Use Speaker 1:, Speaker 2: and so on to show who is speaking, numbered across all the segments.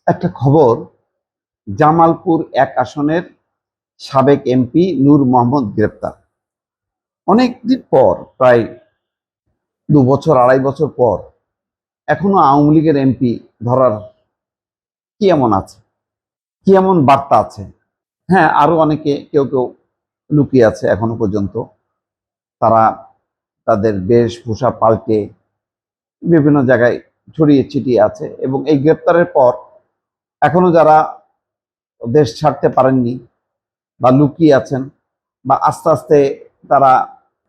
Speaker 1: একটা খবর, জামালপুর ১ আসনের সাবেক এমপি নূর মোহাম্মদ গ্রেপ্তার। অনেকদিন পর, প্রায় ২ বছর ২.৫ বছর পর এখনো আওয়ামী লীগের এমপি ধরার কি এমন আছে, কি এমন বার্তা আছে? হ্যাঁ, আরো অনেকে কেউ কেউ লুকিয়ে আছে এখনো পর্যন্ত। তারা তাদের বেশভূষা পাল্টে বিভিন্ন জায়গায় ছড়িয়ে ছিটিয়ে আছে, এবং এই গ্রেপ্তারের পর এখনো যারা দেশ ছাড়তে পারেননি বা লুকিয়ে আছেন বা আস্তে আস্তে তারা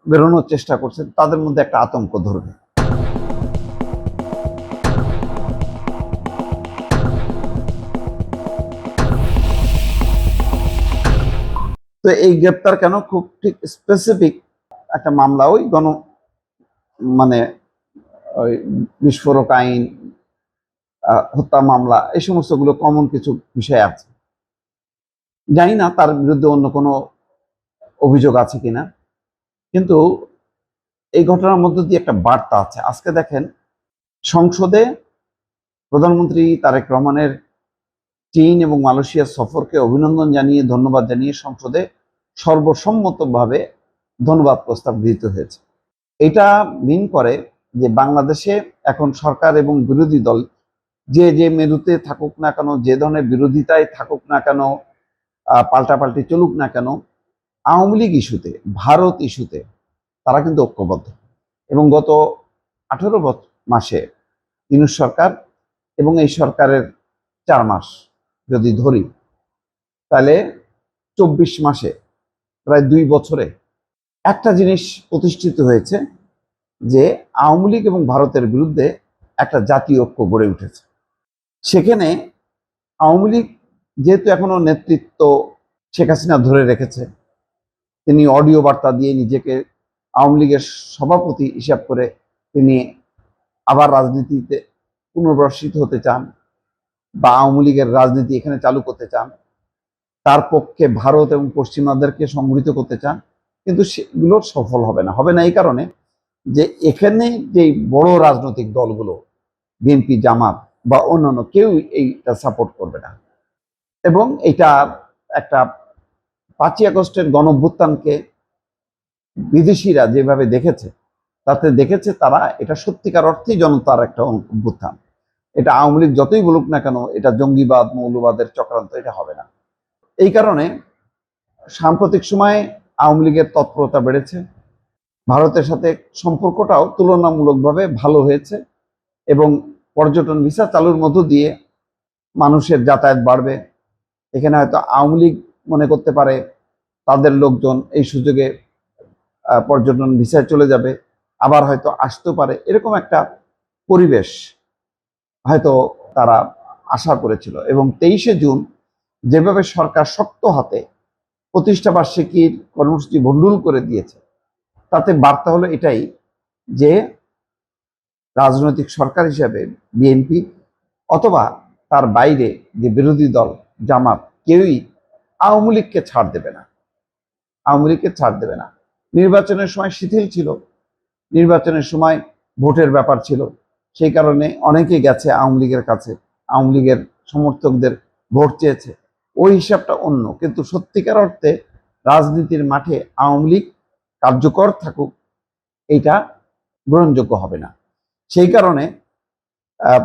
Speaker 1: বেরোনোর চেষ্টা করছেন, তাদের মধ্যে একটা আতঙ্ক ধরবে। তো এই গ্রেপ্তার কেন? খুব ঠিক স্পেসিফিক একটা মামলা, ওই মানে ওই বিস্ফোরক আইন, হত্যা মামলা, এই সমস্তগুলো কমন কিছু বিষয় আছে। জানি না তার বিরুদ্ধে অন্য কোনো অভিযোগ আছে কিনা, কিন্তু এই ঘটনার মধ্যে দিয়ে একটা বার্তা আছে। আজকে দেখেন, সংসদে প্রধানমন্ত্রী তারেক রহমানের চীন এবং মালয়েশিয়া সফরকে অভিনন্দন জানিয়ে, ধন্যবাদ জানিয়ে সংসদে সর্বসম্মতভাবে ধন্যবাদ প্রস্তাব গৃহীত হয়েছে। এটা মিন করে যে বাংলাদেশে এখন সরকার এবং বিরোধী দল যে যে মেরুতে থাকুক না কেন, যে ধরনের বিরোধিতায় থাকুক না কেন, পাল্টাপাল্টি চলুক না কেন, আওয়ামী লীগ ইস্যুতে, ভারত ইস্যুতে তারা কিন্তু ঐক্যবদ্ধ। এবং গত 18 মাসে ইউনূস সরকার এবং এই সরকারের 4 মাস যদি ধরি, তাহলে 24 মাসে, প্রায় 2 বছরে একটা জিনিস প্রতিষ্ঠিত হয়েছে, যে আওয়ামী লীগ এবং ভারতের বিরুদ্ধে একটা জাতীয় ঐক্য গড়ে উঠেছে। সেখানে আওয়ামী লীগ যেহেতু এখনো নেতৃত্ব শেখ হাসিনা ধরে রেখেছে, তিনি অডিও বার্তা দিয়ে নিজেকে আওয়ামী লীগের সভাপতি হিসাব করে তিনি আবার রাজনীতিতে পুনর্বাসিত হতে চান, বা আওয়ামী লীগের রাজনীতি এখানে চালু করতে চান, তার পক্ষে ভারত এবং পশ্চিমাদেরকে সংগঠিত করতে চান, কিন্তু সেগুলো সফল হবে না এই কারণে যে এখানে যে বড় রাজনৈতিক দলগুলো, বিএনপি, জামাত বা অন্যান্য, কেউ এইটা সাপোর্ট করবে না। এবং এটা একটা 5ই আগস্টের গণঅভ্যুত্থানকে বিদেশিরা যেভাবে দেখেছে, তাতে দেখেছে তারা এটা সত্যিকার অর্থেই জনতার একটা অভ্যুত্থান। এটা আওয়ামী লীগ যতই বলুক না কেন এটা জঙ্গিবাদ, মৌলবাদের চক্রান্ত, এটা হবে না। এই কারণে সাম্প্রতিক সময়ে আওয়ামী লীগের তৎপরতা বেড়েছে, ভারতের সাথে সম্পর্কটাও তুলনামূলকভাবে ভালো হয়েছে, এবং পর্যটন ভিসা চালুর মধ্য দিয়ে মানুষের যাতায়াত বাড়বে। এখানে হয়তো আওয়ামী লীগ মনে করতে পারে তাদের লোকজন এই সুযোগে পর্যটন ভিসায় চলে যাবে, আবার হয়তো আসতেও পারে, এরকম একটা পরিবেশ হয়তো তারা আশা করেছিল। এবং 23শে জুন যেভাবে সরকার শক্ত হাতে প্রতিষ্ঠা বার্ষিকীর কর্মসূচি ভণ্ডুল করে দিয়েছে, তাতে বার্তা হলো এটাই যে রাজনৈতিক সরকার হিসেবে বিএনপি অথবা তার বাইরে যে বিরোধী দল জামাত, কেউই আওয়ামী লীগকে ছাড় দেবে না, আওয়ামী লীগকে ছাড় দেবে না। নির্বাচনের সময় শিথিল ছিল, নির্বাচনের সময় ভোটের ব্যাপার ছিল, সেই কারণে অনেকে গেছে আওয়ামী লীগের কাছে, আওয়ামী লীগের সমর্থকদের ভোট চেয়েছে, ওই হিসাবটা অন্য। কিন্তু সত্যিকার অর্থে রাজনীতির মাঠে আওয়ামী লীগ কার্যকর থাকুক, এইটা গ্রহণযোগ্য হবে না। সেই কারণে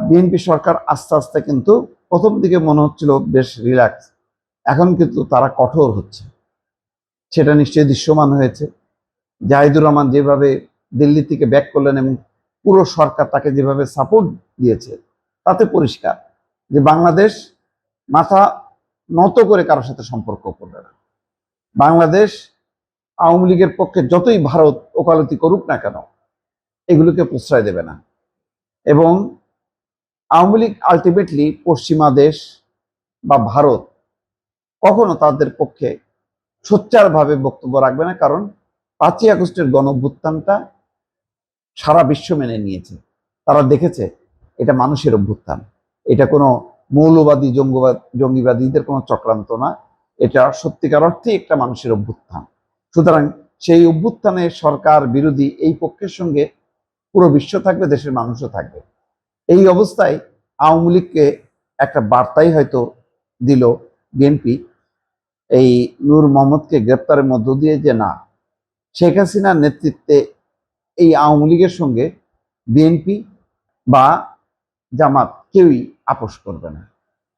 Speaker 1: বিএনপি সরকার আস্তে আস্তে, কিন্তু প্রথম দিকে মনে হচ্ছিল বেশ রিল্যাক্স, এখন কিন্তু তারা কঠোর হচ্ছে। সেটা নিশ্চয়ই দৃশ্যমান হয়েছে। জাহিদুর রহমান যেভাবে দিল্লি থেকে ব্যাক করলেন এবং পুরো সরকার তাকে যেভাবে সাপোর্ট দিয়েছে, তাতে পরিষ্কার যে বাংলাদেশ মাথা নত করে কারোর সাথে সম্পর্ক করবে না। বাংলাদেশ আওয়ামী লীগের পক্ষে যতই ভারত ওকালতি করুক না কেন, এগুলোকে প্রশ্রয় দেবে না। এবং আওয়ামী লীগ আলটিমেটলি পশ্চিমা দেশ বা ভারত কখনো তাদের পক্ষে সোচ্চারভাবে বক্তব্য রাখবে না, কারণ 5ই আগস্টের গণঅভ্যুত্থানটা সারা বিশ্ব মেনে নিয়েছে। তারা দেখেছে এটা মানুষের অভ্যুত্থান, এটা কোনো মৌলবাদী জঙ্গিবাদীদের কোনো চক্রান্ত না, এটা সত্যিকার অর্থেই একটা মানুষের অভ্যুত্থান। সুতরাং সেই অভ্যুত্থানে সরকার বিরোধী এই পক্ষের সঙ্গে পুরো বিশ্ব থাকবে, দেশের মানুষও থাকবে। এই অবস্থায় আওয়ামী লীগকে একটা বার্তাই হয়তো দিল বিএনপি এই নূর মোহাম্মদকে গ্রেপ্তারের মধ্য দিয়ে, যে না, শেখ হাসিনার নেতৃত্বে এই আওয়ামী লীগের সঙ্গে বিএনপি বা জামাত কেউই আপোষ করবে না।